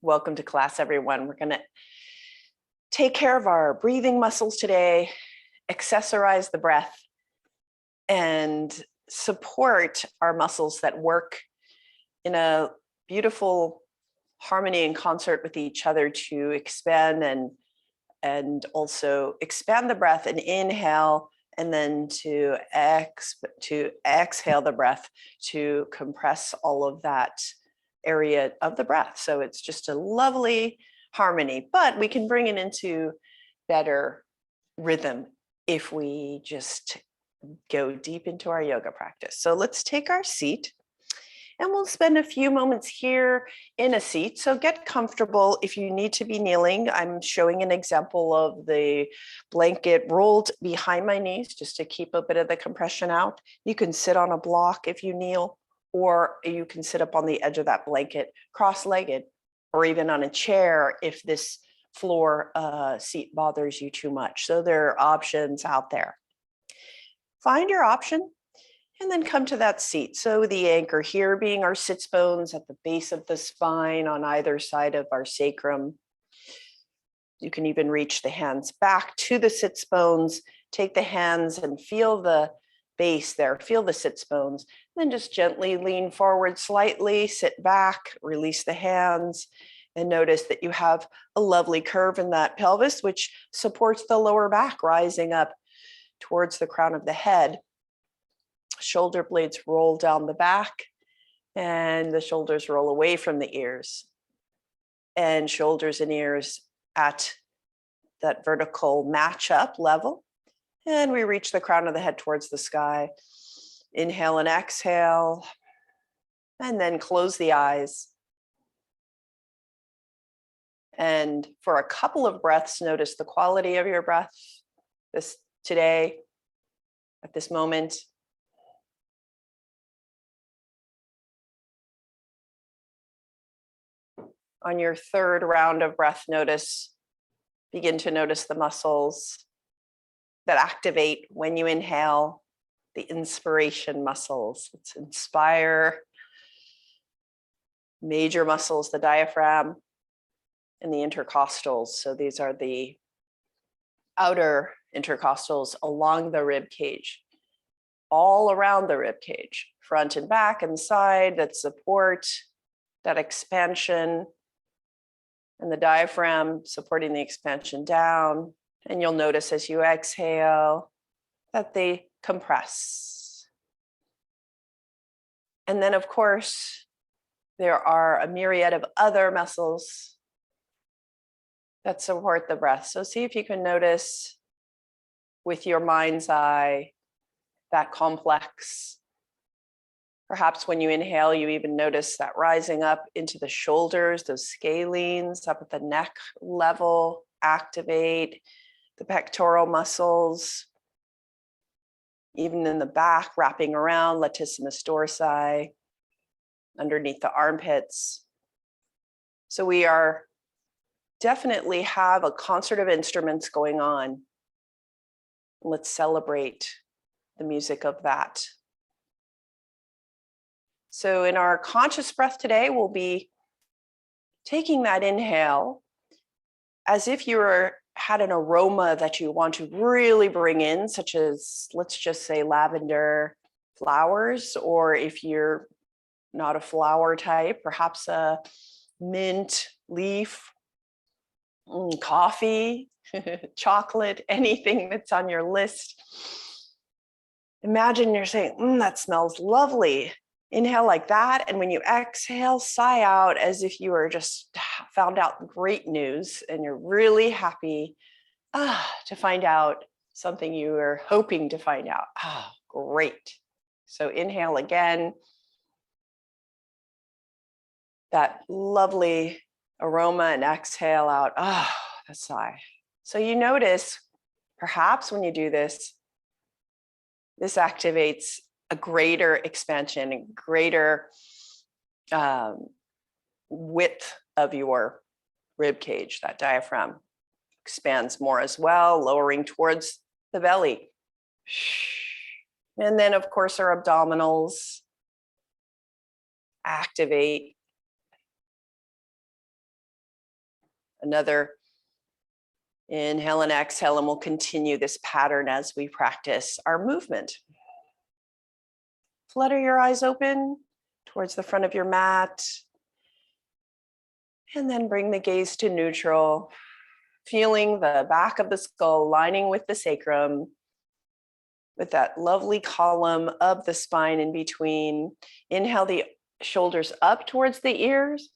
Welcome to class, everyone. We're going to take care of our breathing muscles today, accessorize the breath, and support our muscles that work in a beautiful harmony and concert with each other to expand and also expand the breath and inhale, and then to exhale the breath to compress all of that area of the breath. So it's just a lovely harmony, but we can bring it into better rhythm if we just go deep into our yoga practice. So let's take our seat and we'll spend a few moments here in a seat. So get comfortable. If you need to be kneeling, I'm showing an example of the blanket rolled behind my knees just to keep a bit of the compression out. You can sit on a block if you kneel, or you can sit up on the edge of that blanket cross-legged, or even on a chair if this floor seat bothers you too much. So there are options out there. Find your option and then come to that seat. So the anchor here being our sits bones at the base of the spine on either side of our sacrum. You can even reach the hands back to the sits bones, take the hands and feel the base there, feel the sits bones, then just gently lean forward slightly, sit back, release the hands, and notice that you have a lovely curve in that pelvis, which supports the lower back, rising up towards the crown of the head. Shoulder blades roll down the back, and the shoulders roll away from the ears, and shoulders and ears at that vertical match-up level. And we reach the crown of the head towards the sky. Inhale and exhale, and then close the eyes. And for a couple of breaths, notice the quality of your breath today, at this moment. On your third round of breath, begin to notice the muscles that activate when you inhale, the inspiration muscles. Let's inspire. Major muscles, the diaphragm and the intercostals. So these are the outer intercostals along the rib cage, all around the rib cage, front and back and side, that support, that expansion, and the diaphragm supporting the expansion down. And you'll notice as you exhale that they compress. And then, of course, there are a myriad of other muscles that support the breath. So see if you can notice with your mind's eye that complex. Perhaps when you inhale, you even notice that rising up into the shoulders, those scalenes up at the neck level, activate the pectoral muscles, even in the back, wrapping around latissimus dorsi, underneath the armpits. So we are definitely have a concert of instruments going on. Let's celebrate the music of that. So in our conscious breath today, we'll be taking that inhale as if you had an aroma that you want to really bring in, such as, let's just say, lavender flowers, or if you're not a flower type, perhaps a mint leaf, coffee, chocolate, anything that's on your list. Imagine you're saying, that smells lovely. Inhale like that, and when you exhale, sigh out as if you were just found out great news and you're really happy to find out something you were hoping to find out. Great. So inhale again. That lovely aroma, and exhale out. The sigh. So you notice, perhaps when you do this, this activates a greater expansion, a greater width of your rib cage. That diaphragm expands more as well, lowering towards the belly. And then, of course, our abdominals activate. Another inhale and exhale, and we'll continue this pattern as we practice our movement. Flutter your eyes open towards the front of your mat. And then bring the gaze to neutral, feeling the back of the skull lining with the sacrum, with that lovely column of the spine in between. Inhale the shoulders up towards the ears,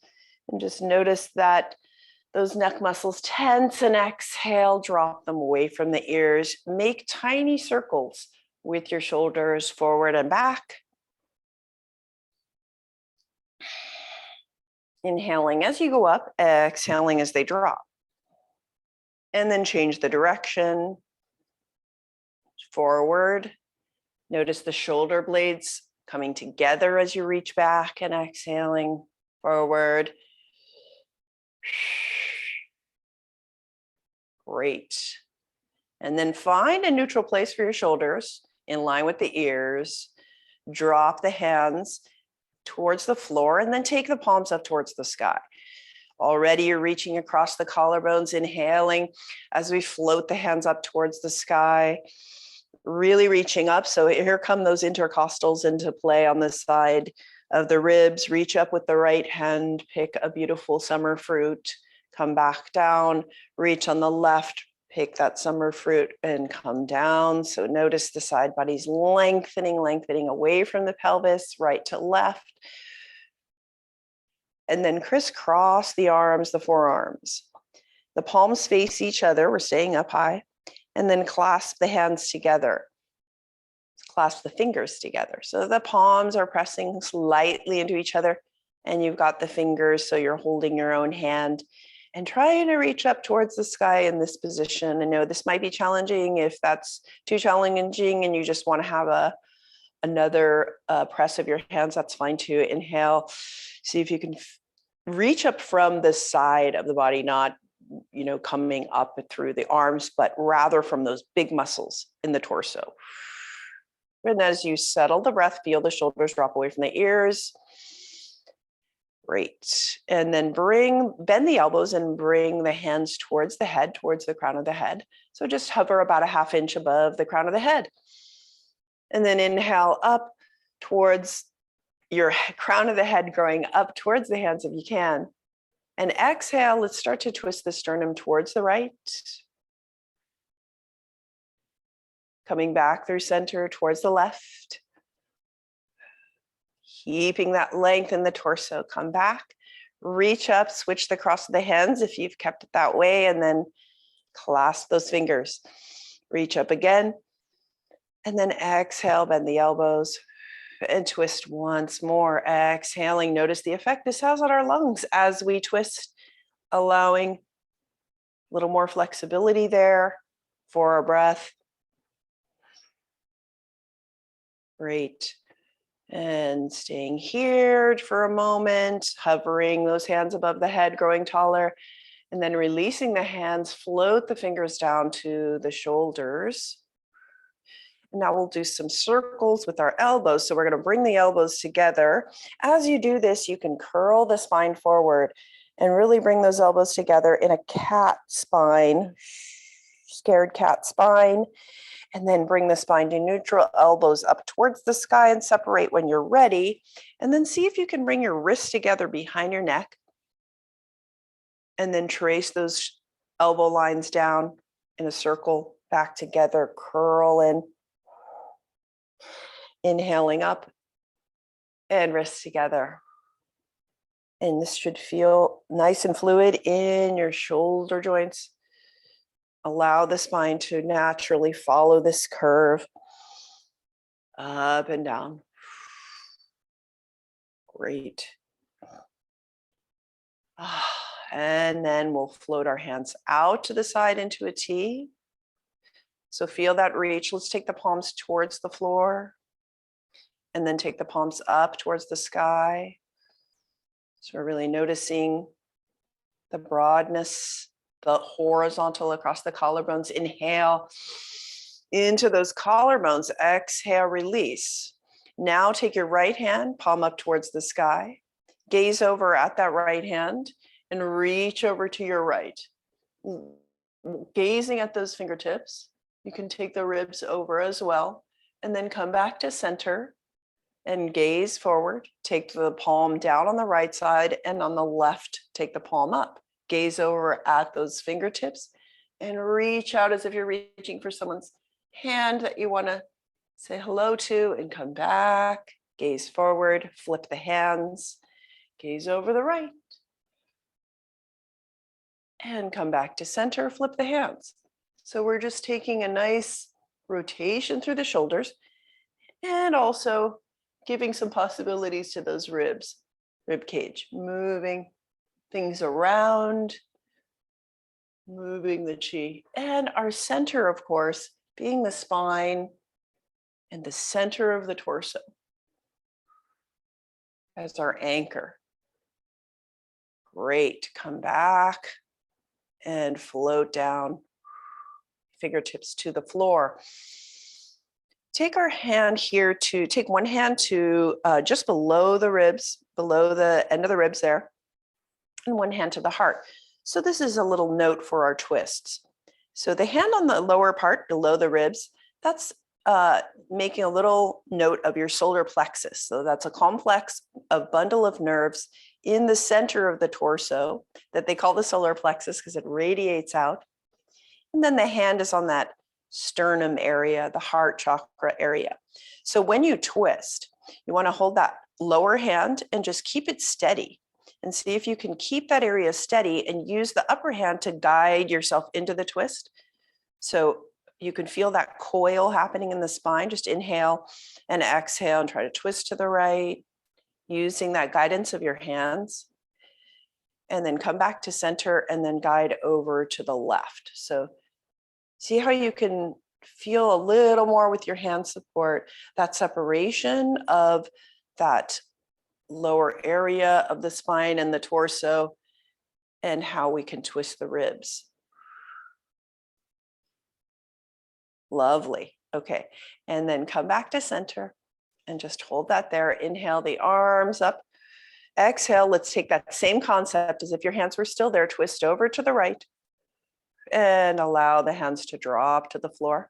and just notice that those neck muscles tense, and exhale, drop them away from the ears. Make tiny circles with your shoulders forward and back. Inhaling as you go up, exhaling as they drop. And then change the direction. Forward. Notice the shoulder blades coming together as you reach back, and exhaling forward. Great. And then find a neutral place for your shoulders in line with the ears. Drop the hands towards the floor, and then take the palms up towards the sky. Already you're reaching across the collarbones, inhaling as we float the hands up towards the sky, really reaching up. So here come those intercostals into play on the side of the ribs. Reach up with the right hand, pick a beautiful summer fruit, come back down, reach on the left, pick that summer fruit, and come down. So notice the side body's lengthening away from the pelvis, right to left. And then crisscross the arms, the forearms. The palms face each other. We're staying up high. And then clasp the hands together. Clasp the fingers together. So the palms are pressing slightly into each other, and you've got the fingers, so you're holding your own hand. And try to reach up towards the sky in this position. I know this might be challenging. If that's too challenging and you just want to have another press of your hands, that's fine too. Inhale. See if you can reach up from the side of the body, not coming up through the arms, but rather from those big muscles in the torso. And as you settle the breath, feel the shoulders drop away from the ears. Great. And then bend the elbows and bring the hands towards the head, towards the crown of the head. So just hover about a ½ inch above the crown of the head. And then inhale up towards your crown of the head, growing up towards the hands if you can. And exhale, let's start to twist the sternum towards the right. Coming back through center towards the left. Keeping that length in the torso, come back, reach up, switch the cross of the hands if you've kept it that way, and then clasp those fingers. Reach up again, and then exhale, bend the elbows, and twist once more. Exhaling, notice the effect this has on our lungs as we twist, allowing a little more flexibility there for our breath. Great. And staying here for a moment, hovering those hands above the head, growing taller, and then releasing the hands, float the fingers down to the shoulders. Now we'll do some circles with our elbows. So we're going to bring the elbows together. As you do this, you can curl the spine forward and really bring those elbows together in a cat spine, scared cat spine. And then bring the spine to neutral, elbows up towards the sky, and separate when you're ready. And then see if you can bring your wrists together behind your neck. And then trace those elbow lines down in a circle, back together, curl in. Inhaling up and wrists together. And this should feel nice and fluid in your shoulder joints. Allow the spine to naturally follow this curve up and down. Great. And then we'll float our hands out to the side into a T. So feel that reach. Let's take the palms towards the floor and then take the palms up towards the sky. So we're really noticing the broadness, the horizontal across the collarbones. Inhale into those collarbones. Exhale, release. Now take your right hand, palm up towards the sky. Gaze over at that right hand and reach over to your right. Gazing at those fingertips, you can take the ribs over as well, and then come back to center and gaze forward. Take the palm down on the right side, and on the left, take the palm up. Gaze over at those fingertips and reach out as if you're reaching for someone's hand that you want to say hello to, and come back. Gaze forward, flip the hands, gaze over the right, and come back to center, flip the hands. So we're just taking a nice rotation through the shoulders and also giving some possibilities to those ribs, rib cage, moving things around, moving the chi. And our center, of course, being the spine and the center of the torso as our anchor. Great. Come back and float down, fingertips to the floor. Take our hand here to take one hand to just below the ribs, below the end of the ribs there, and one hand to the heart. So this is a little note for our twists. So the hand on the lower part below the ribs, that's making a little note of your solar plexus. So that's a complex of bundle of nerves in the center of the torso that they call the solar plexus because it radiates out. And then the hand is on that sternum area, the heart chakra area. So when you twist, you want to hold that lower hand and just keep it steady and see if you can keep that area steady and use the upper hand to guide yourself into the twist. So you can feel that coil happening in the spine. Just inhale and exhale and try to twist to the right using that guidance of your hands. And then come back to center and then guide over to the left. So see how you can feel a little more with your hand support, that separation of that lower area of the spine and the torso, and how we can twist the ribs. Lovely. Okay. And then come back to center and just hold that there. Inhale the arms up. Exhale. Let's take that same concept as if your hands were still there. Twist over to the right. And allow the hands to drop to the floor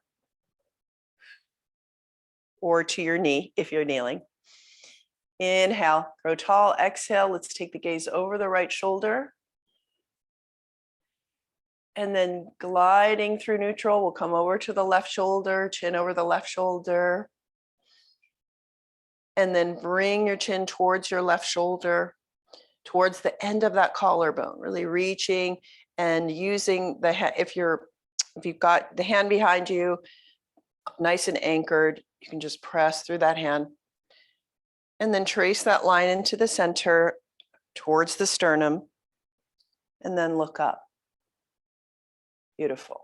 or to your knee if you're kneeling. Inhale, grow tall. Exhale, let's take the gaze over the right shoulder. And then gliding through neutral, we'll come over to the left shoulder, chin over the left shoulder. And then bring your chin towards your left shoulder, towards the end of that collarbone, really reaching and using the hand. If you've got the hand behind you, nice and anchored, you can just press through that hand. And then trace that line into the center towards the sternum. And then look up. Beautiful.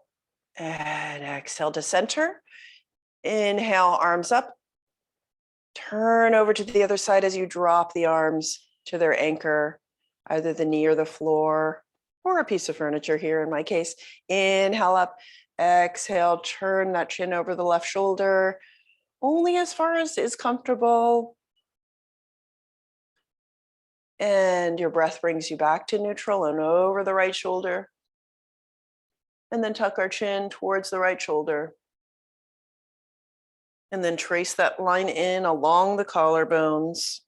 And exhale to center. Inhale, arms up. Turn over to the other side as you drop the arms to their anchor, either the knee or the floor, or a piece of furniture here in my case. Inhale up, exhale, turn that chin over the left shoulder, only as far as is comfortable. And your breath brings you back to neutral and over the right shoulder. And then tuck our chin towards the right shoulder. And then trace that line in along the collarbones.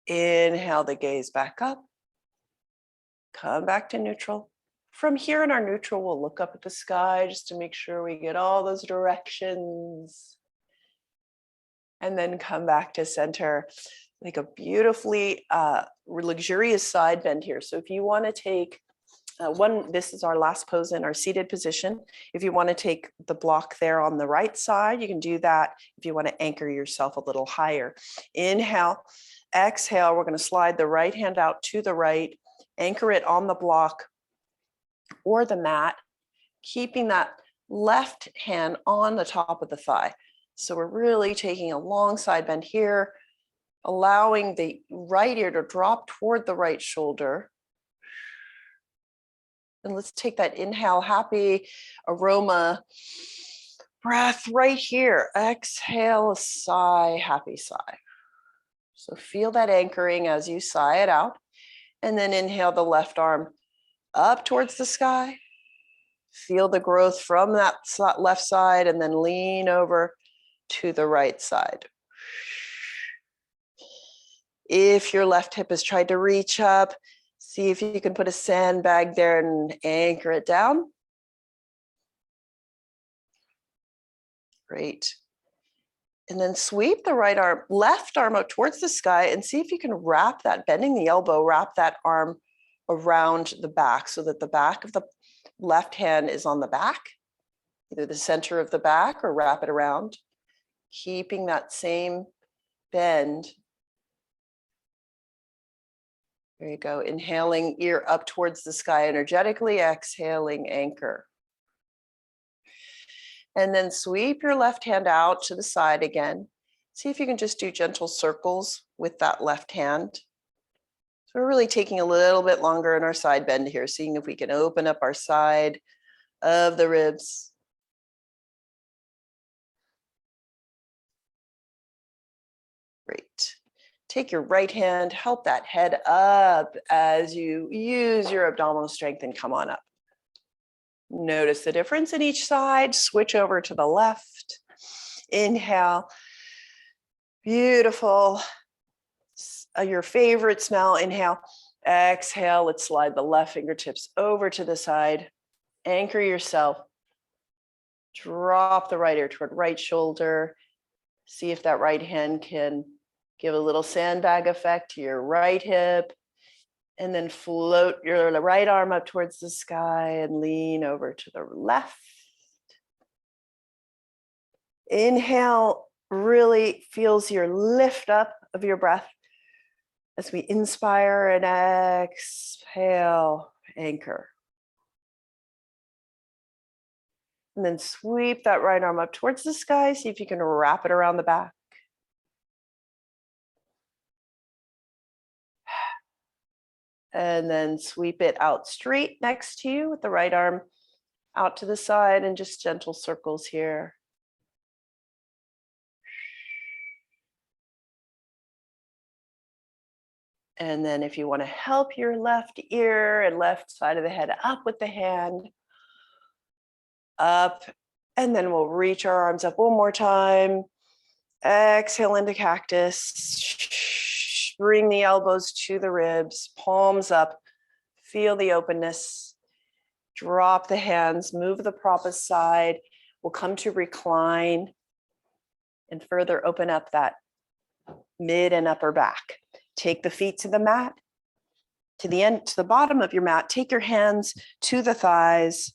Inhale the gaze back up. Come back to neutral. From here in our neutral, we'll look up at the sky just to make sure we get all those directions. And then come back to center. Like a beautifully luxurious side bend here. So if you want to take this is our last pose in our seated position. If you want to take the block there on the right side, you can do that. If you want to anchor yourself a little higher. Inhale, exhale, we're going to slide the right hand out to the right, anchor it on the block or the mat, keeping that left hand on the top of the thigh. So we're really taking a long side bend here, allowing the right ear to drop toward the right shoulder. And let's take that inhale, happy aroma breath right here. Exhale, a sigh, happy sigh. So feel that anchoring as you sigh it out. And then inhale the left arm up towards the sky. Feel the growth from that left side and then lean over to the right side. If your left hip has tried to reach up, see if you can put a sandbag there and anchor it down. Great. And then sweep the left arm up towards the sky and see if you can wrap that, bending the elbow, wrap that arm around the back so that the back of the left hand is on the back, either the center of the back or wrap it around, keeping that same bend. There you go. Inhaling, ear up towards the sky energetically, exhaling, anchor. And then sweep your left hand out to the side again. See if you can just do gentle circles with that left hand. So we're really taking a little bit longer in our side bend here, seeing if we can open up our side of the ribs. Great. Take your right hand, help that head up as you use your abdominal strength and come on up. Notice the difference in each side. Switch over to the left. Inhale. Beautiful. Your favorite smell. Inhale. Exhale. Let's slide the left fingertips over to the side. Anchor yourself. Drop the right ear toward right shoulder. See if that right hand can give a little sandbag effect to your right hip. And then float your right arm up towards the sky and lean over to the left. Inhale really feels your lift up of your breath as we inspire and exhale, anchor. And then sweep that right arm up towards the sky. See if you can wrap it around the back. And then sweep it out straight next to you with the right arm out to the side and just gentle circles here. And then if you want to help your left ear and left side of the head up with the hand, up, and then we'll reach our arms up one more time. Exhale into cactus. Bring the elbows to the ribs, palms up, feel the openness. Drop the hands, move the prop aside. We'll come to recline and further open up that mid and upper back. Take the feet to the mat, to the bottom of your mat. Take your hands to the thighs.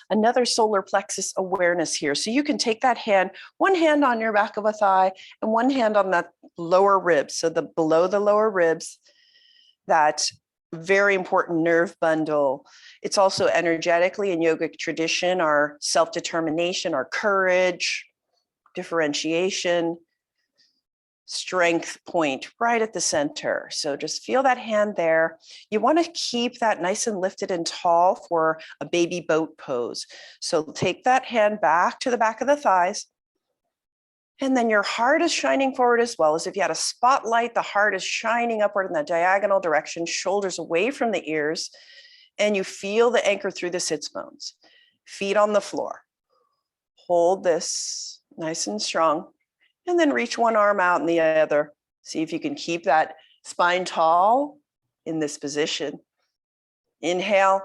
Another solar plexus awareness here. So you can take that hand, one hand on your back of a thigh and one hand on that lower ribs. So below the lower ribs, that very important nerve bundle. It's also energetically in yogic tradition, our self-determination, our courage, differentiation, strength point right at the center. So just feel that hand there. You want to keep that nice and lifted and tall for a baby boat pose. So take that hand back to the back of the thighs. And then your heart is shining forward as well. As if you had a spotlight, the heart is shining upward in the diagonal direction, shoulders away from the ears, and you feel the anchor through the sits bones. Feet on the floor. Hold this nice and strong. And then reach one arm out and the other. See if you can keep that spine tall in this position. Inhale,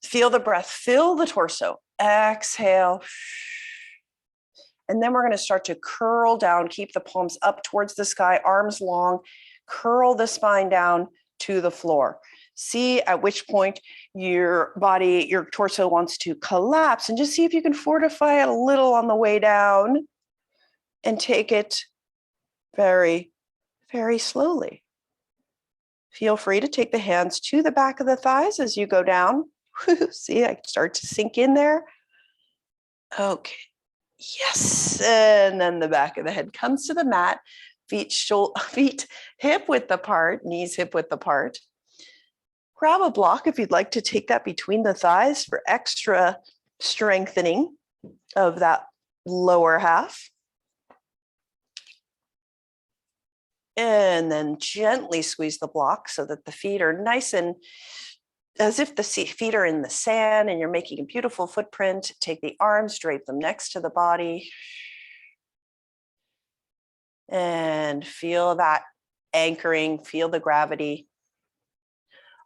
feel the breath, fill the torso. Exhale. And then we're going to start to curl down, keep the palms up towards the sky, arms long, curl the spine down to the floor. See at which point your body, your torso wants to collapse, and just see if you can fortify it a little on the way down. And take it very, very slowly. Feel free to take the hands to the back of the thighs as you go down. See, I start to sink in there. Okay, yes. And then the back of the head comes to the mat. Feet hip width apart, knees hip width apart. Grab a block if you'd like to take that between the thighs for extra strengthening of that lower half. And then gently squeeze the block so that the feet are nice and as if the feet are in the sand and you're making a beautiful footprint. Take the arms, drape them next to the body. And feel that anchoring, feel the gravity.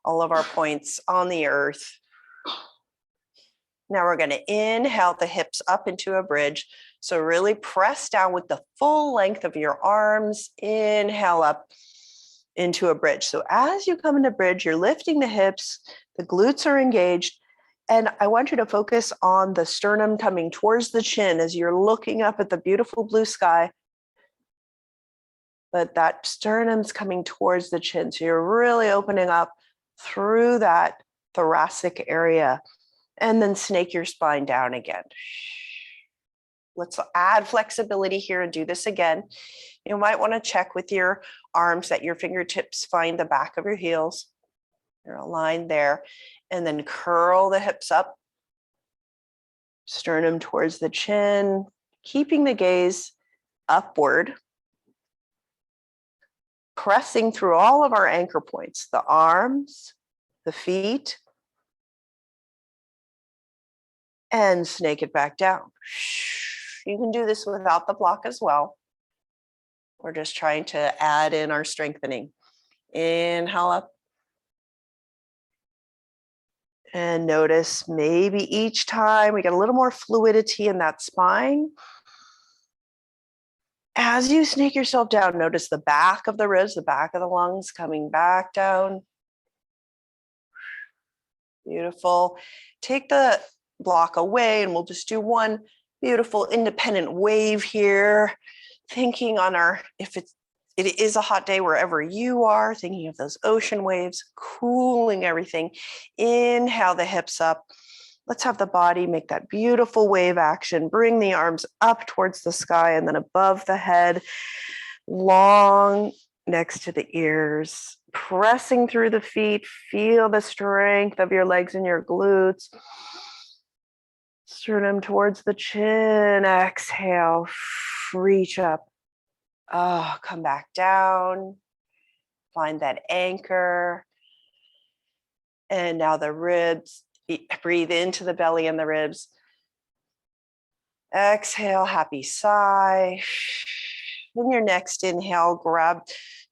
All of our points on the earth. Now we're going to inhale the hips up into a bridge. So really press down with the full length of your arms. Inhale up into a bridge. So as you come into bridge, you're lifting the hips, the glutes are engaged. And I want you to focus on the sternum coming towards the chin as you're looking up at the beautiful blue sky. But that sternum's coming towards the chin. So you're really opening up through that thoracic area. And then snake your spine down again. Let's add flexibility here and do this again. You might want to check with your arms that your fingertips find the back of your heels. You're aligned there. And then curl the hips up. Sternum towards the chin, keeping the gaze upward. Pressing through all of our anchor points, the arms, the feet, and snake it back down. You can do this without the block as well. We're just trying to add in our strengthening. Inhale up. And notice maybe each time we get a little more fluidity in that spine. As you snake yourself down, notice the back of the ribs, the back of the lungs coming back down. Beautiful. Take the block away and we'll just do one beautiful independent wave here. Thinking on our, if it is a hot day wherever you are, thinking of those ocean waves, cooling everything. Inhale the hips up. Let's have the body make that beautiful wave action. Bring the arms up towards the sky and then above the head, long next to the ears, pressing through the feet. Feel the strength of your legs and your glutes. Sternum towards the chin. Exhale, reach up. Oh, come back down. Find that anchor. And now the ribs. Breathe into the belly and the ribs. Exhale, happy sigh. Then your next inhale,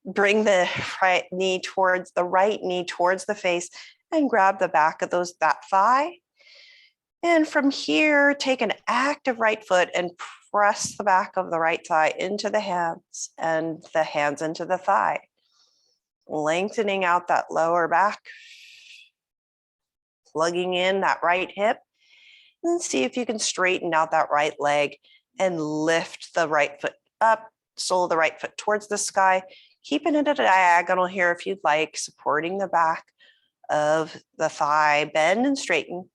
bring the right knee towards the face and grab the back of that thigh. And from here, take an active right foot and press the back of the right thigh into the hands and the hands into the thigh. Lengthening out that lower back. Plugging in that right hip. And see if you can straighten out that right leg and lift the right foot up, sole of the right foot towards the sky. Keeping it at a diagonal here if you'd like, supporting the back of the thigh. Bend and straighten.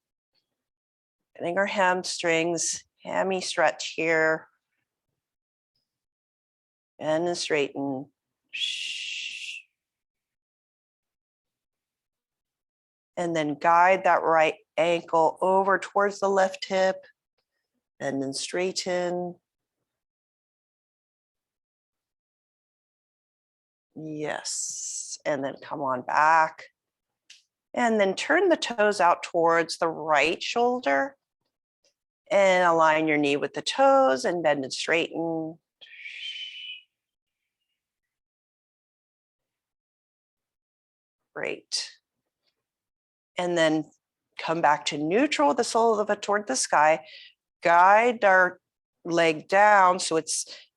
Getting our hamstrings, hammy stretch here. Bend and straighten. And then guide that right ankle over towards the left hip. Bend and straighten. Yes. And then come on back. And then turn the toes out towards the right shoulder. And align your knee with the toes and bend and straighten. Great. And then come back to neutral, the sole of the foot toward the sky. Guide our leg down so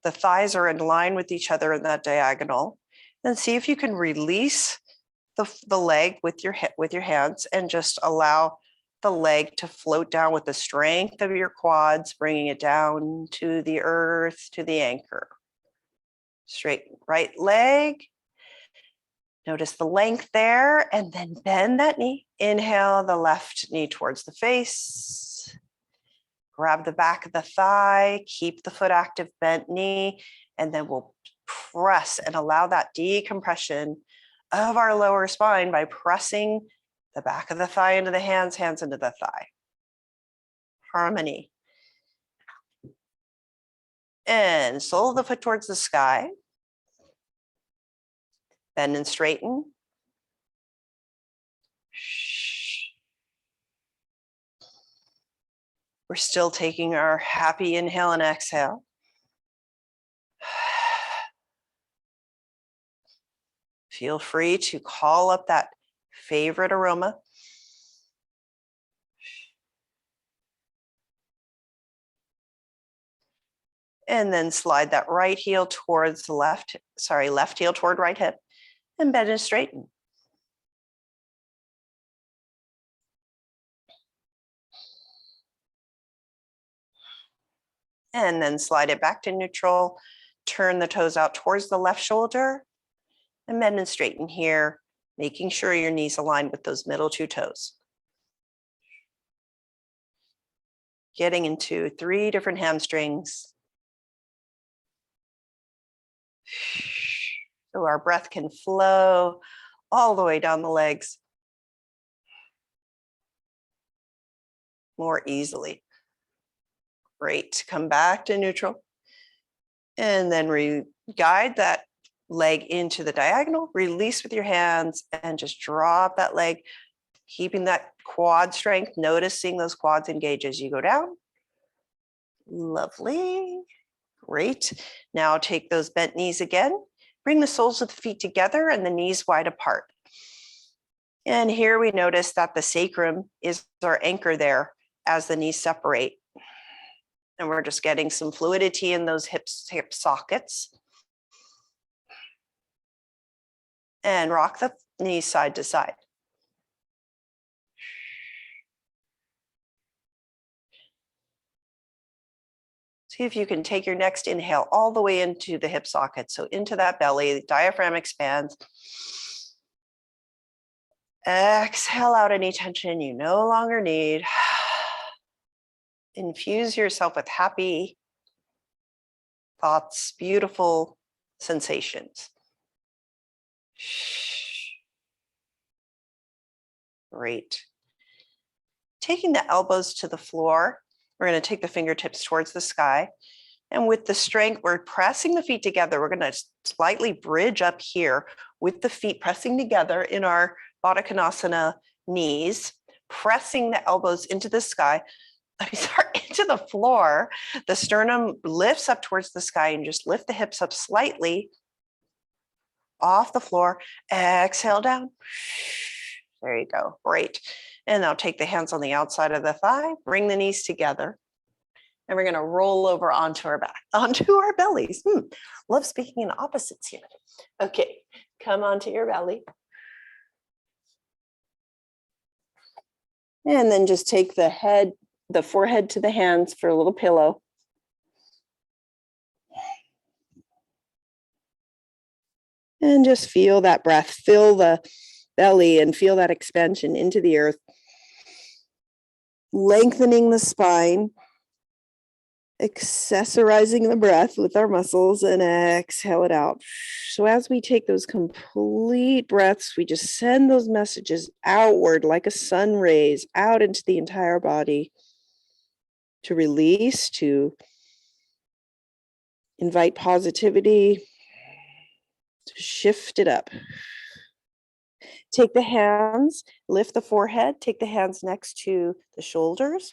the thighs are in line with each other in that diagonal. Then see if you can release the leg with your hands and just allow the leg to float down with the strength of your quads, bringing it down to the earth, to the anchor. Straight right leg. Notice the length there, and then bend that knee. Inhale the left knee towards the face. Grab the back of the thigh, keep the foot active, bent knee, and then we'll press and allow that decompression of our lower spine by pressing the back of the thigh into the hands, hands into the thigh. Harmony. And sole of the foot towards the sky. Bend and straighten. We're still taking our happy inhale and exhale. Feel free to call up that favorite aroma. And then slide that right heel towards the left heel toward right hip and bend and straighten. And then slide it back to neutral. Turn the toes out towards the left shoulder and bend and straighten here, making sure your knees align with those middle two toes. Getting into 3 different hamstrings. So our breath can flow all the way down the legs more easily. Great. Come back to neutral. And then guide that leg into the diagonal. Release with your hands and just drop that leg, keeping that quad strength, noticing those quads engage as you go down. Lovely. Great. Now take those bent knees again. Bring the soles of the feet together and the knees wide apart. And here we notice that the sacrum is our anchor there as the knees separate. And we're just getting some fluidity in those hip sockets. And rock the knees side to side. See if you can take your next inhale all the way into the hip socket. So into that belly, the diaphragm expands. Exhale out any tension you no longer need. Infuse yourself with happy thoughts, beautiful sensations. Great. Taking the elbows to the floor, we're going to take the fingertips towards the sky. And with the strength, we're pressing the feet together. We're going to slightly bridge up here with the feet pressing together in our Baddha Konasana knees, pressing the elbows into the sky. Into the floor. The sternum lifts up towards the sky and just lift the hips up slightly off the floor. Exhale down. There you go. Great. And now take the hands on the outside of the thigh, bring the knees together. And we're going to roll over onto our back, onto our bellies. Love speaking in opposites here. Okay, come onto your belly. And then just take the forehead to the hands for a little pillow. And just feel that breath, fill the belly and feel that expansion into the earth. Lengthening the spine, accessorizing the breath with our muscles and exhale it out. So as we take those complete breaths, we just send those messages outward like a sun rays out into the entire body to release, to invite positivity, to shift it up. Take the hands, lift the forehead, take the hands next to the shoulders,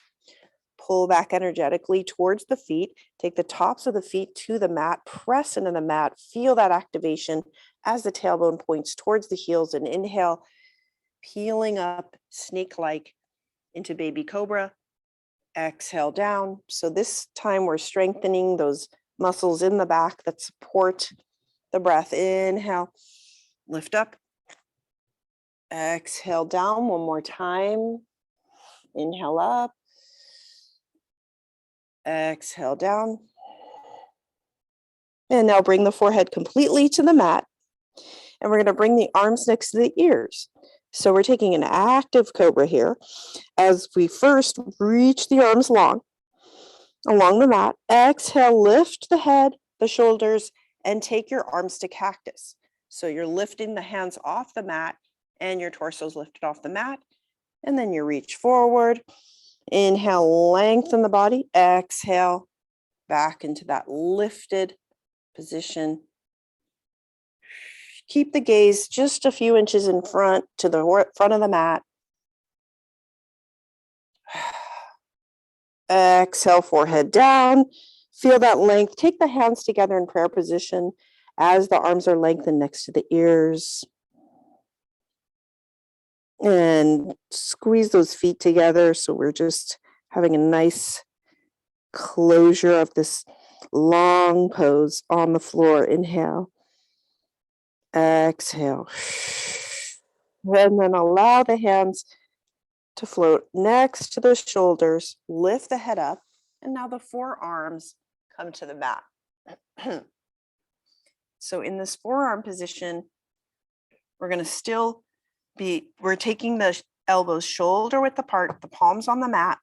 pull back energetically towards the feet, take the tops of the feet to the mat, press into the mat, feel that activation as the tailbone points towards the heels, and inhale, peeling up snake-like into baby cobra. Exhale down. So this time we're strengthening those muscles in the back that support the breath. Inhale, lift up. Exhale down one more time. Inhale up. Exhale down. And now bring the forehead completely to the mat. And we're going to bring the arms next to the ears. So we're taking an active cobra here as we first reach the arms long along the mat. Exhale, lift the head, the shoulders, and take your arms to cactus. So you're lifting the hands off the mat and your torso is lifted off the mat. And then you reach forward. Inhale, lengthen the body. Exhale, back into that lifted position. Keep the gaze just a few inches in front to the front of the mat. Exhale, forehead down. Feel that length. Take the hands together in prayer position as the arms are lengthened next to the ears. And squeeze those feet together so we're just having a nice closure of this long pose on the floor. Inhale. Exhale. And then allow the hands to float next to the shoulders. Lift the head up. And now the forearms come to the mat. So in this forearm position, we're going to still we're taking the elbows shoulder width apart, the palms on the mat,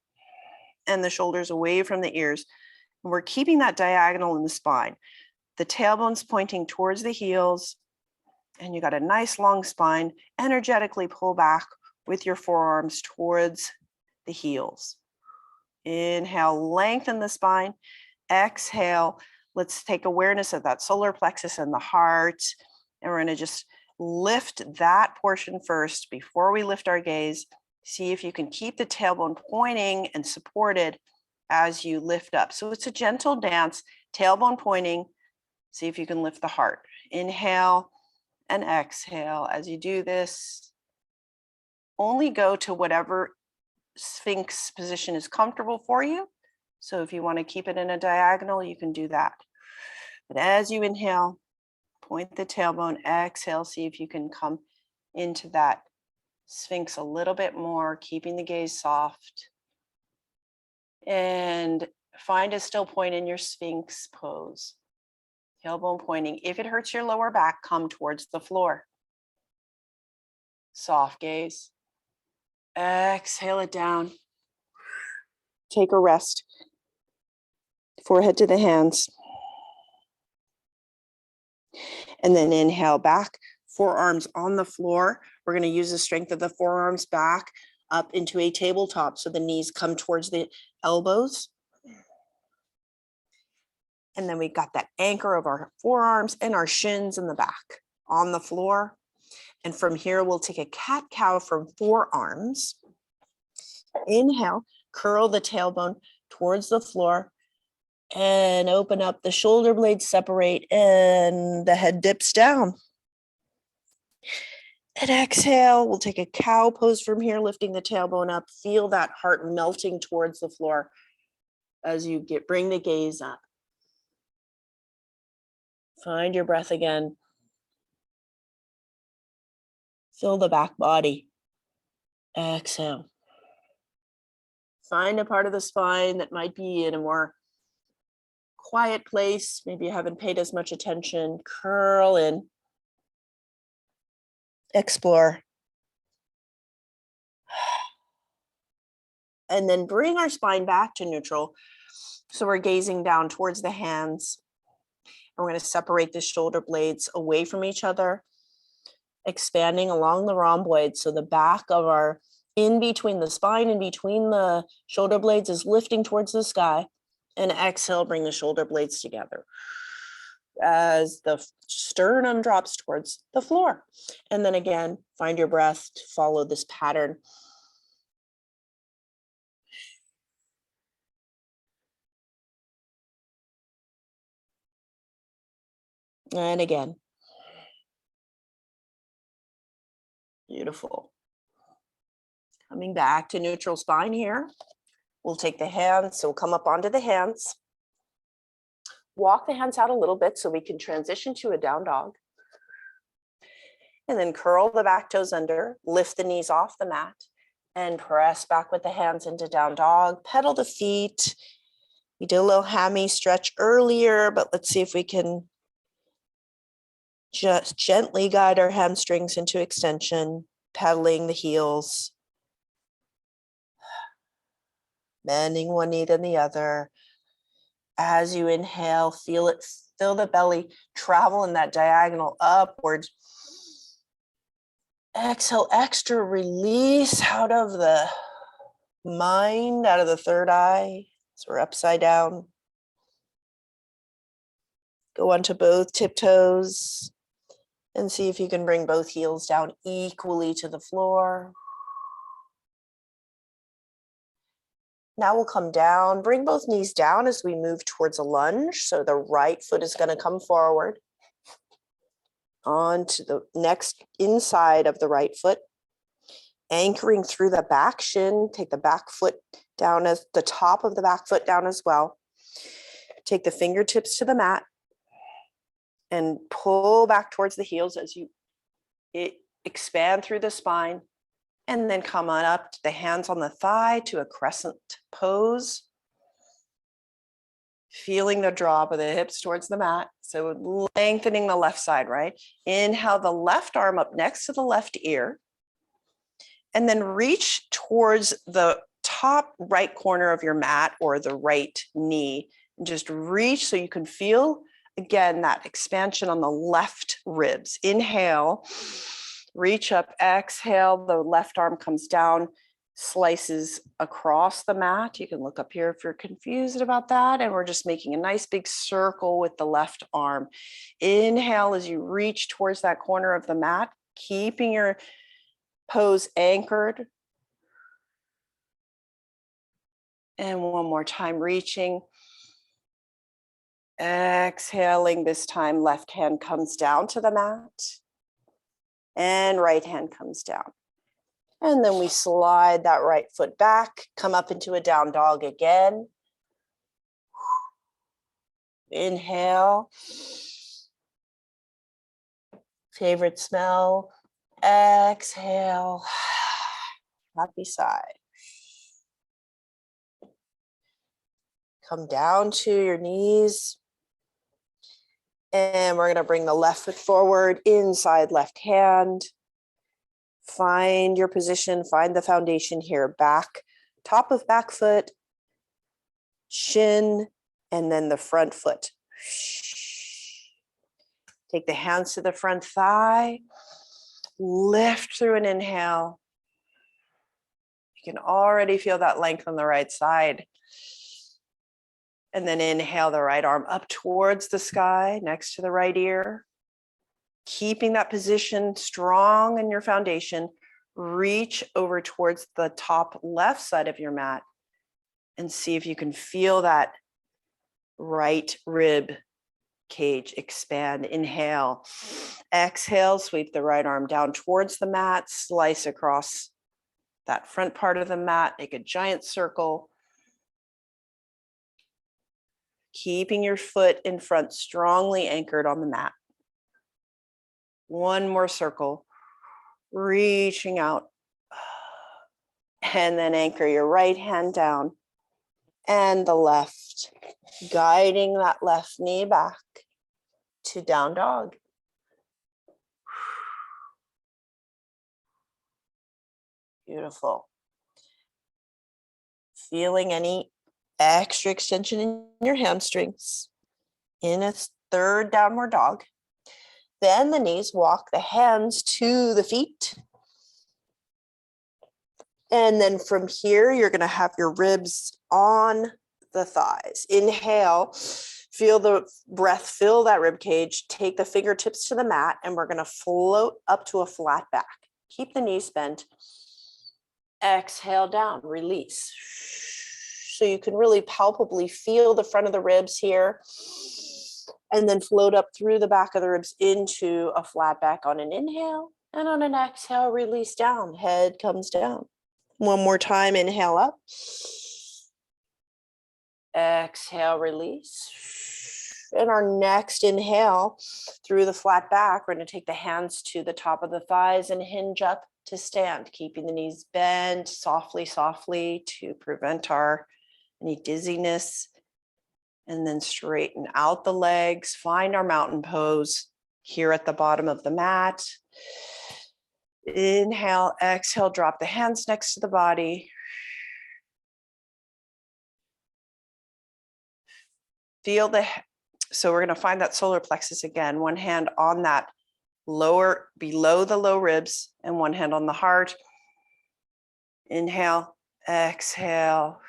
and the shoulders away from the ears. And we're keeping that diagonal in the spine. The tailbone's pointing towards the heels, and you got a nice long spine. Energetically pull back with your forearms towards the heels. Inhale, lengthen the spine. Exhale, let's take awareness of that solar plexus and the heart. And we're going to just lift that portion first before we lift our gaze. See if you can keep the tailbone pointing and supported as you lift up. So it's a gentle dance, tailbone pointing. See if you can lift the heart. Inhale and exhale. As you do this, only go to whatever Sphinx position is comfortable for you. So if you want to keep it in a diagonal, you can do that. But as you inhale, point the tailbone, exhale, see if you can come into that Sphinx a little bit more, keeping the gaze soft. And find a still point in your Sphinx pose. Tailbone pointing. If it hurts your lower back, come towards the floor. Soft gaze. Exhale it down. Take a rest. Forehead to the hands. And then inhale back, forearms on the floor. We're going to use the strength of the forearms back up into a tabletop so the knees come towards the elbows. And then we've got that anchor of our forearms and our shins in the back on the floor. And from here, we'll take a cat-cow from forearms. Inhale, curl the tailbone towards the floor and open up. The shoulder blades separate and the head dips down. And exhale, we'll take a cow pose from here, lifting the tailbone up. Feel that heart melting towards the floor as you bring the gaze up. Find your breath again. Fill the back body. Exhale. Find a part of the spine that might be in a more quiet place. Maybe you haven't paid as much attention. Curl in. Explore. And then bring our spine back to neutral. So we're gazing down towards the hands. And we're going to separate the shoulder blades away from each other, expanding along the rhomboid. So the back of our, in between the spine, in between the shoulder blades is lifting towards the sky. And exhale, bring the shoulder blades together as the sternum drops towards the floor. And then again, find your breath to follow this pattern. And again. Beautiful. Coming back to neutral spine here. We'll take the hands, so we'll come up onto the hands. Walk the hands out a little bit so we can transition to a down dog. And then curl the back toes under, lift the knees off the mat, and press back with the hands into down dog. Pedal the feet. We did a little hammy stretch earlier, but let's see if we can just gently guide our hamstrings into extension, pedaling the heels. Bending one knee then the other. As you inhale, feel it, fill the belly, travel in that diagonal upwards. Exhale, extra release out of the mind, out of the third eye. So we're upside down. Go onto both tiptoes. And see if you can bring both heels down equally to the floor. Now we'll come down, bring both knees down as we move towards a lunge. So the right foot is going to come forward onto the next inside of the right foot, anchoring through the back shin. Take the back foot down as the top of the back foot down as well. Take the fingertips to the mat and pull back towards the heels as you expand through the spine. And then come on up to the hands on the thigh to a crescent pose. Feeling the drop of the hips towards the mat. So lengthening the left side, right? Inhale the left arm up next to the left ear. And then reach towards the top right corner of your mat or the right knee. And just reach so you can feel, again, that expansion on the left ribs. Inhale. Reach up, exhale, the left arm comes down, slices across the mat. You can look up here if you're confused about that. And we're just making a nice big circle with the left arm. Inhale as you reach towards that corner of the mat, keeping your pose anchored. And one more time, reaching. Exhaling, this time left hand comes down to the mat. And right hand comes down. And then we slide that right foot back, come up into a down dog again. Inhale. Favorite smell. Exhale. Happy side. Come down to your knees. And we're going to bring the left foot forward, inside left hand. Find your position, find the foundation here. Back, top of back foot, shin, and then the front foot. Take the hands to the front thigh. Lift through an inhale. You can already feel that length on the right side. And then inhale the right arm up towards the sky, next to the right ear. Keeping that position strong in your foundation. Reach over towards the top left side of your mat and see if you can feel that right rib cage expand. Inhale. Exhale, sweep the right arm down towards the mat, slice across that front part of the mat, make a giant circle. Keeping your foot in front strongly anchored on the mat. One more circle, reaching out. And then anchor your right hand down and the left, guiding that left knee back to down dog. Beautiful. Feeling any extra extension in your hamstrings. In a third downward dog. Bend the knees, walk the hands to the feet. And then from here, you're going to have your ribs on the thighs. Inhale, feel the breath, fill that rib cage. Take the fingertips to the mat, and we're going to float up to a flat back. Keep the knees bent. Exhale down, release. So you can really palpably feel the front of the ribs here. And then float up through the back of the ribs into a flat back on an inhale. And on an exhale, release down. Head comes down. One more time, inhale up. Exhale, release. And our next inhale through the flat back, we're going to take the hands to the top of the thighs and hinge up to stand, keeping the knees bent softly, softly to prevent any dizziness. And then straighten out the legs, find our mountain pose here at the bottom of the mat. Inhale, exhale, drop the hands next to the body. So we're going to find that solar plexus again. One hand on that below the low ribs, and one hand on the heart. Inhale, exhale.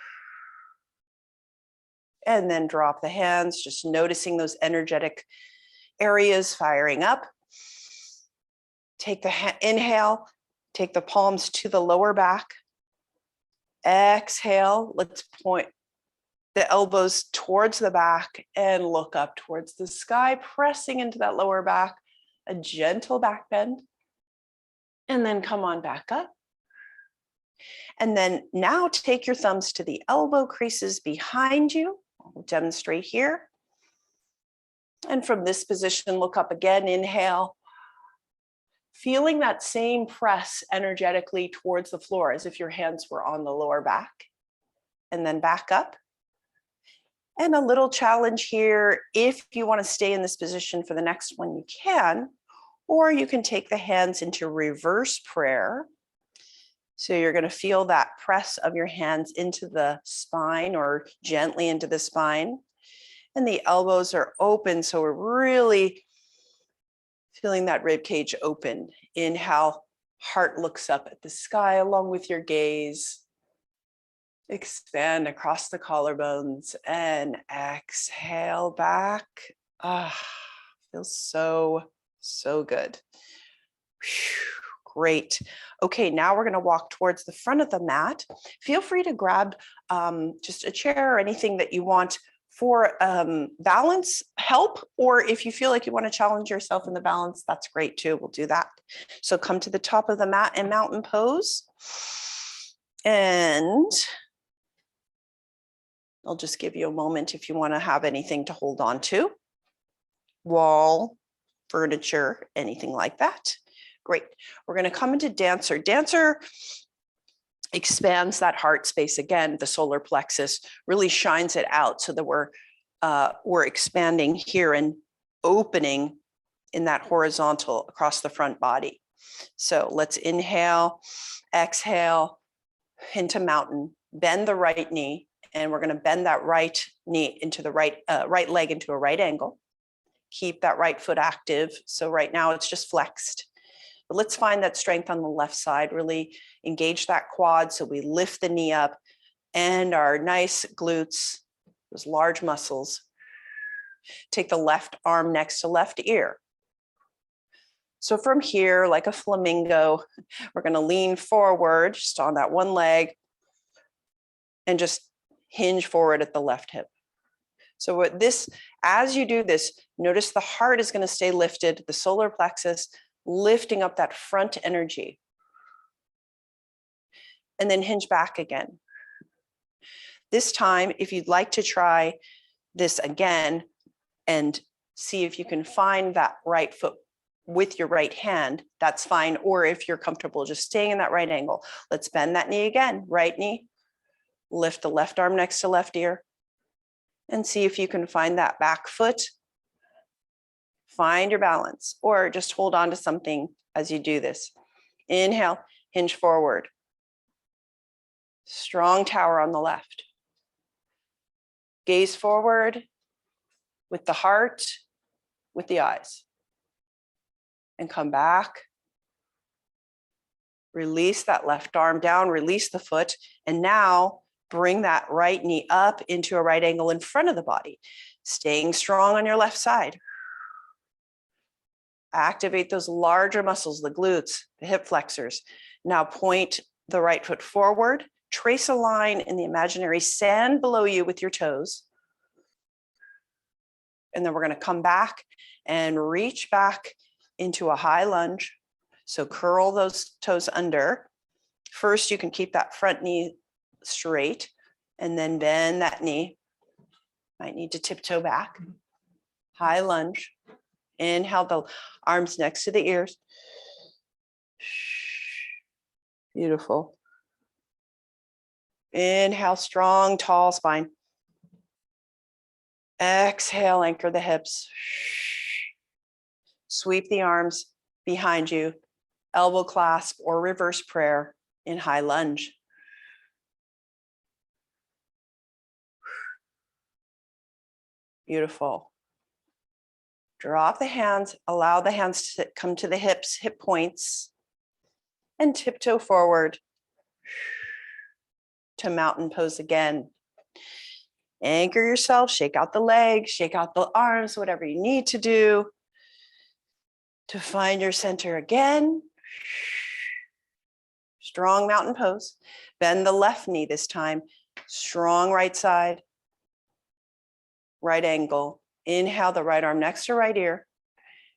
And then drop the hands, just noticing those energetic areas firing up. Take the inhale, take the palms to the lower back. Exhale, let's point the elbows towards the back and look up towards the sky, pressing into that lower back, a gentle back bend. And then come on back up. And then now take your thumbs to the elbow creases behind you. I'll demonstrate here. And from this position, look up again, inhale. Feeling that same press energetically towards the floor as if your hands were on the lower back. And then back up. And a little challenge here, if you want to stay in this position for the next one, you can, or you can take the hands into reverse prayer. So you're going to feel that press of your hands into the spine or gently into the spine. And the elbows are open, so we're really feeling that rib cage open. Inhale, heart looks up at the sky along with your gaze. Expand across the collarbones and exhale back. Feels so, so good. Whew, great. Okay, now we're going to walk towards the front of the mat. Feel free to grab just a chair or anything that you want for balance help, or if you feel like you want to challenge yourself in the balance, that's great too. We'll do that. So come to the top of the mat in mountain pose. And I'll just give you a moment if you want to have anything to hold on to. Wall, furniture, anything like that. Great. We're going to come into dancer. Dancer expands that heart space again. The solar plexus really shines it out so that we're expanding here and opening in that horizontal across the front body. So let's inhale, exhale into mountain, bend the right knee. And we're going to bend that right knee into the right leg into a right angle. Keep that right foot active. So right now it's just flexed. But let's find that strength on the left side. Really engage that quad. So we lift the knee up and our nice glutes, those large muscles. Take the left arm next to left ear. So from here, like a flamingo, we're going to lean forward just on that one leg and just hinge forward at the left hip. So what this, as you do this, notice the heart is going to stay lifted, the solar plexus lifting up that front energy. And then hinge back again. This time, if you'd like to try this again and see if you can find that right foot with your right hand, that's fine. Or if you're comfortable just staying in that right angle, let's bend that knee again, right knee. Lift the left arm next to left ear and see if you can find that back foot. Find your balance or just hold on to something as you do this. Inhale, hinge forward. Strong tower on the left. Gaze forward with the heart, with the eyes. And come back. Release that left arm down, release the foot. And now bring that right knee up into a right angle in front of the body, staying strong on your left side. Activate those larger muscles, the glutes, the hip flexors. Now point the right foot forward, trace a line in the imaginary sand below you with your toes. And then we're going to come back and reach back into a high lunge. So curl those toes under. First, you can keep that front knee straight and then bend that knee. Might need to tiptoe back. High lunge. Inhale the arms next to the ears. Beautiful. Inhale, strong, tall spine. Exhale, anchor the hips. Sweep the arms behind you. Elbow clasp or reverse prayer in high lunge. Beautiful. Drop the hands, allow the hands to come to the hips, hip points, and tiptoe forward to mountain pose again. Anchor yourself, shake out the legs, shake out the arms, whatever you need to do to find your center again. Strong mountain pose. Bend the left knee this time. Strong right side, right angle. Inhale the right arm next to right ear.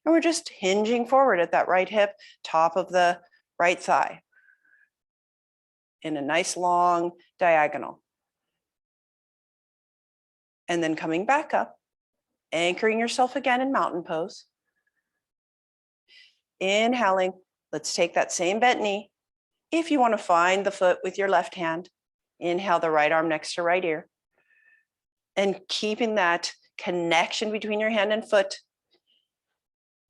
And we're just hinging forward at that right hip, top of the right thigh, in a nice long diagonal. And then coming back up, anchoring yourself again in mountain pose. Inhaling, let's take that same bent knee. If you want to find the foot with your left hand, inhale the right arm next to right ear. And keeping that connection between your hand and foot,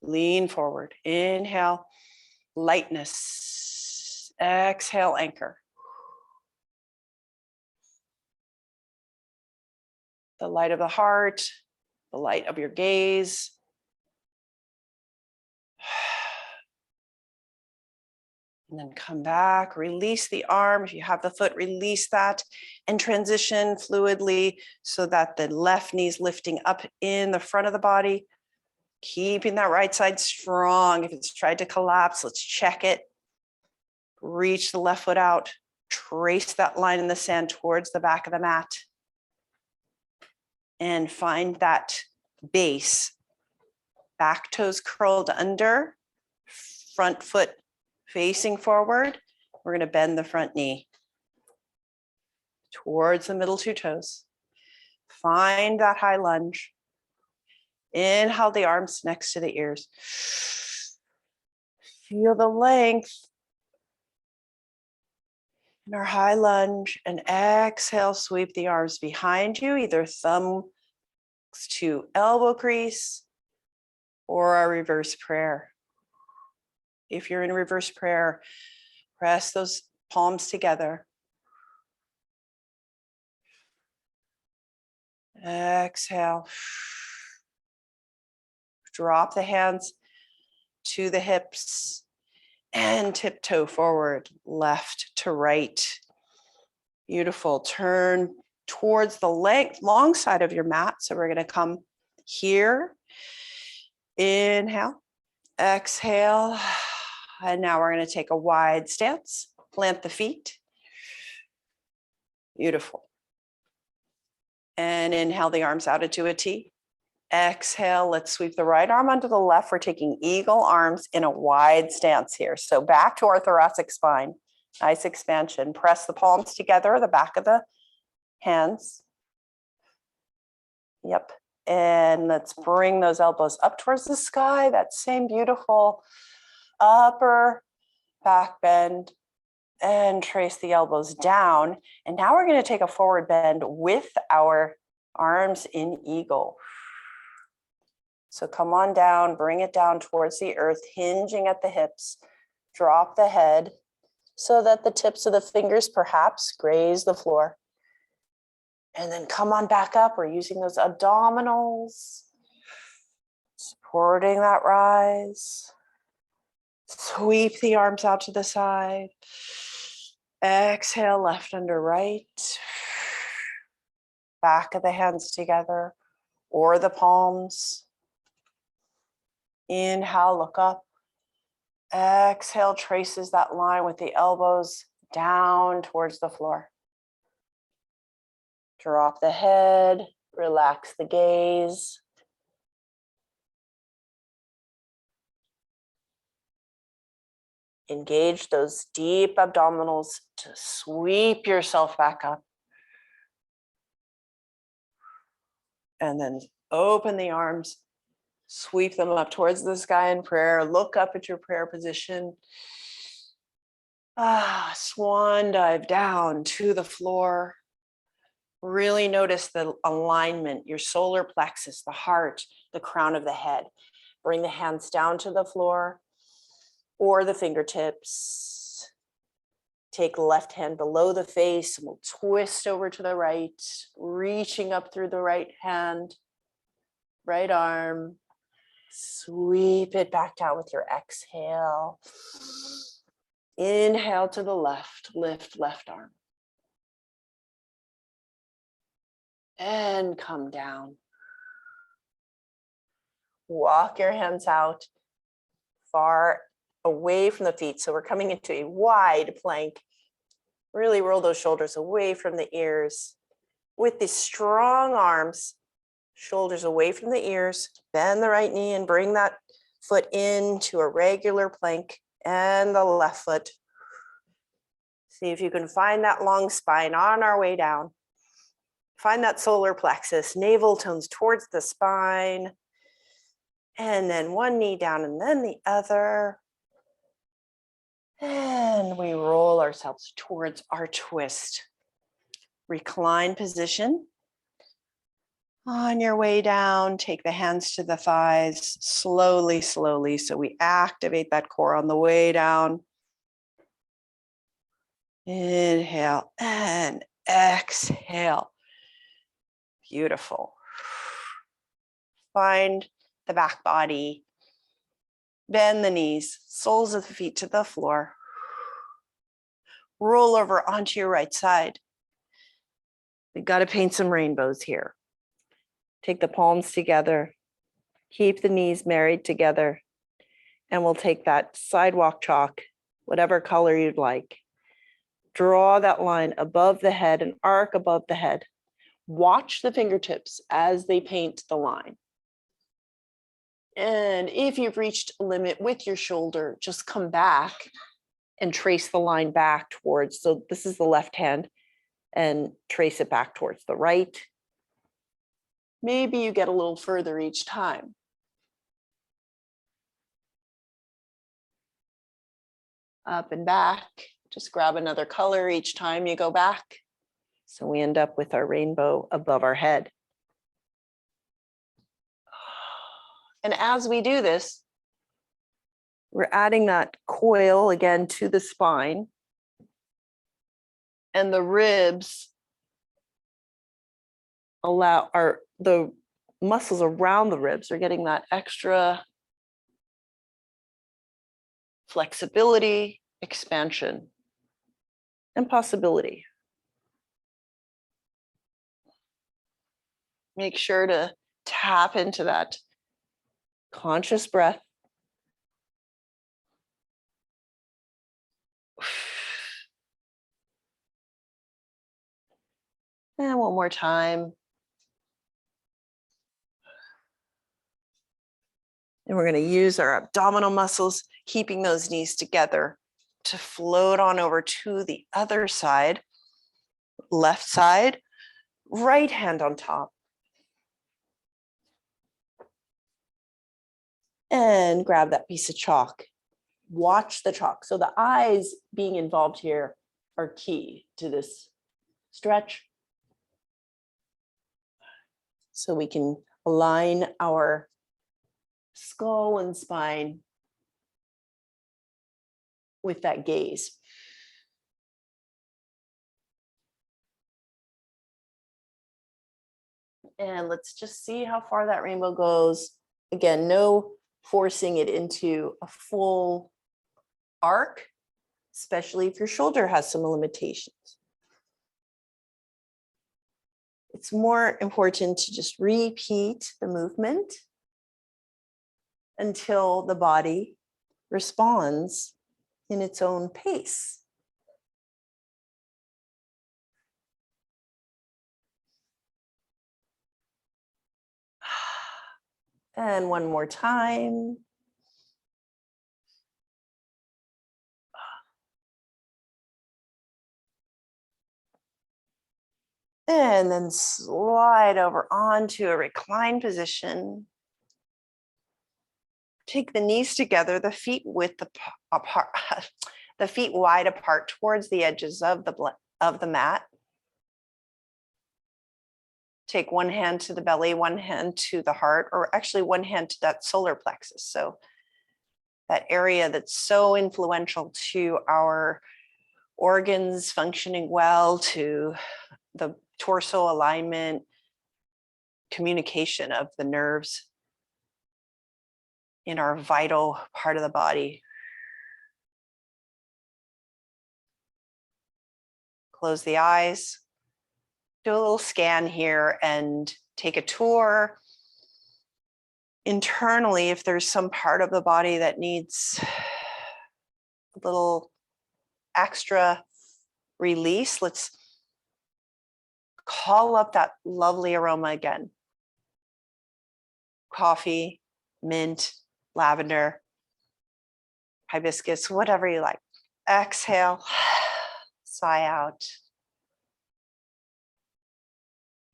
lean forward. Inhale, lightness. Exhale, anchor. The light of the heart, the light of your gaze. And then come back, release the arm. If you have the foot, release that and transition fluidly so that the left knee is lifting up in the front of the body, keeping that right side strong. If it's tried to collapse, let's check it. Reach the left foot out, trace that line in the sand towards the back of the mat, and find that base. Back toes curled under, front foot facing forward. We're going to bend the front knee towards the middle two toes. Find that high lunge. Inhale the arms next to the ears. Feel the length in our high lunge, and exhale, sweep the arms behind you, either thumb to elbow crease or our reverse prayer. If you're in reverse prayer, press those palms together. Exhale. Drop the hands to the hips and tiptoe forward, left to right. Beautiful. Turn towards the long side of your mat. So we're going to come here. Inhale, exhale. And now we're going to take a wide stance. Plant the feet. Beautiful. And inhale the arms out into a T. Exhale, let's sweep the right arm onto the left. We're taking eagle arms in a wide stance here. So back to our thoracic spine. Nice expansion. Press the palms together, the back of the hands. Yep. And let's bring those elbows up towards the sky. That same beautiful upper back bend. And trace the elbows down. And now we're going to take a forward bend with our arms in eagle. So come on down, bring it down towards the earth, hinging at the hips. Drop the head so that the tips of the fingers perhaps graze the floor. And then come on back up. We're using those abdominals, supporting that rise. Sweep the arms out to the side. Exhale, left under right. Back of the hands together or the palms. Inhale, look up. Exhale, traces that line with the elbows down towards the floor. Drop the head, relax the gaze. Engage those deep abdominals to sweep yourself back up. And then open the arms, sweep them up towards the sky in prayer. Look up at your prayer position. Swan dive down to the floor. Really notice the alignment, your solar plexus, the heart, the crown of the head. Bring the hands down to the floor or the fingertips. Take the left hand below the face and we'll twist over to the right, reaching up through the right hand, right arm. Sweep it back down with your exhale. Inhale to the left, lift left arm. And come down. Walk your hands out. far away from the feet. So we're coming into a wide plank. Really roll those shoulders away from the ears. With the strong arms, shoulders away from the ears, bend the right knee and bring that foot into a regular plank and the left foot. See if you can find that long spine on our way down. Find that solar plexus, navel tones towards the spine. And then one knee down and then the other. And we roll ourselves towards our twist. Recline position. On your way down, take the hands to the thighs, slowly, slowly. So we activate that core on the way down. Inhale and exhale. Beautiful. Find the back body. Bend the knees, soles of the feet to the floor. Roll over onto your right side. We got to paint some rainbows here. Take the palms together. Keep the knees married together. And we'll take that sidewalk chalk, whatever color you'd like. Draw that line above the head, an arc above the head. Watch the fingertips as they paint the line. And if you've reached a limit with your shoulder, just come back and trace the line back towards, so this is the left hand, and trace it back towards the right. Maybe you get a little further each time. Up and back, just grab another color each time you go back. So we end up with our rainbow above our head. And as we do this, we're adding that coil again to the spine. And the ribs the muscles around the ribs are getting that extra flexibility, expansion, and possibility. Make sure to tap into that conscious breath. And one more time. And we're going to use our abdominal muscles, keeping those knees together, to float on over to the other side. Left side, right hand on top. And grab that piece of chalk. Watch the chalk. So the eyes being involved here are key to this stretch. So we can align our skull and spine with that gaze. And let's just see how far that rainbow goes. Again, no forcing it into a full arc, especially if your shoulder has some limitations. It's more important to just repeat the movement until the body responds in its own pace. And one more time. And then slide over onto a reclined position. Take the knees together, the feet width apart, the feet wide apart towards the edges of the mat. Take one hand to the belly, one hand to the heart, or actually one hand to that solar plexus. So that area that's so influential to our organs functioning well, to the torso alignment, communication of the nerves in our vital part of the body. Close the eyes. Do a little scan here and take a tour internally, if there's some part of the body that needs a little extra release, let's call up that lovely aroma again. Coffee, mint, lavender, hibiscus, whatever you like. Exhale, sigh out.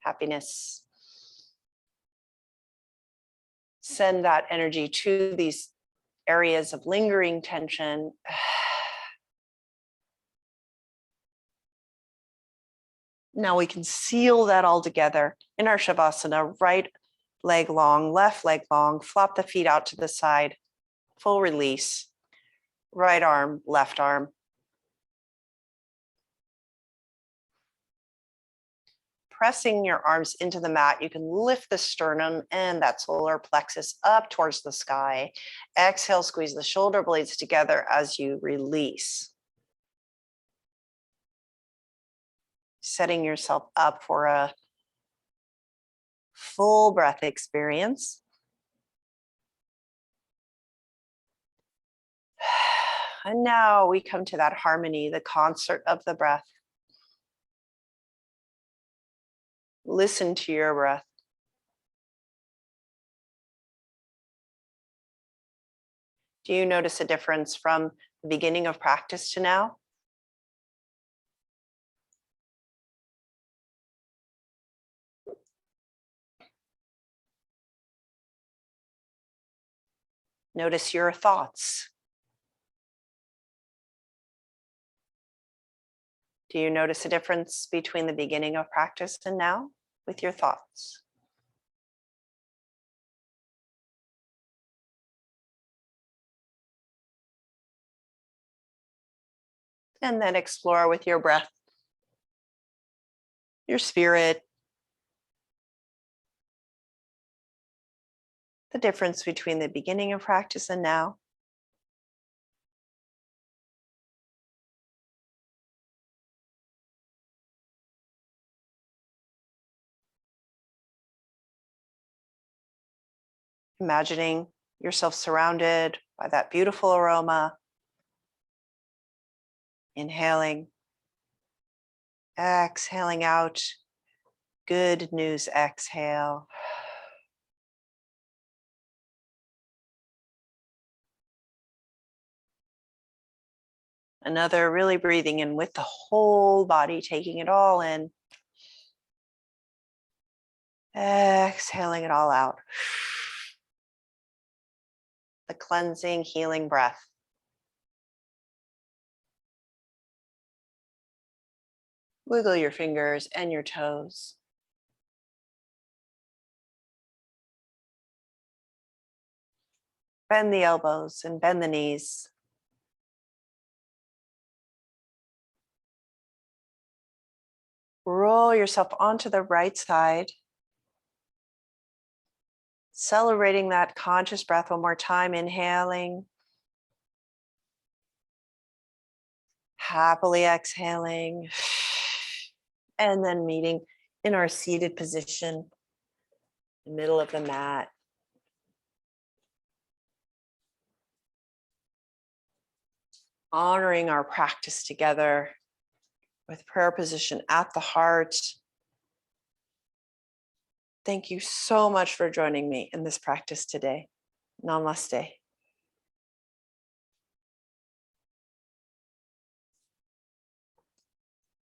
Happiness. Send that energy to these areas of lingering tension. Now we can seal that all together in our Shavasana, right leg long, left leg long, flop the feet out to the side, full release, right arm, left arm. Pressing your arms into the mat, you can lift the sternum and that solar plexus up towards the sky. Exhale, squeeze the shoulder blades together as you release. Setting yourself up for a full breath experience. And now we come to that harmony, the concert of the breath. Listen to your breath. Do you notice a difference from the beginning of practice to now? Notice your thoughts. Do you notice a difference between the beginning of practice and now with your thoughts? And then explore with your breath, your spirit, the difference between the beginning of practice and now. Imagining yourself surrounded by that beautiful aroma. Inhaling, exhaling out. Good news, exhale. Another, really breathing in with the whole body, taking it all in. Exhaling it all out. The cleansing, healing breath. Wiggle your fingers and your toes. Bend the elbows and bend the knees. Roll yourself onto the right side. Celebrating that conscious breath one more time, inhaling. Happily exhaling. And then meeting in our seated position, in the middle of the mat. Honoring our practice together with prayer position at the heart. Thank you so much for joining me in this practice today. Namaste.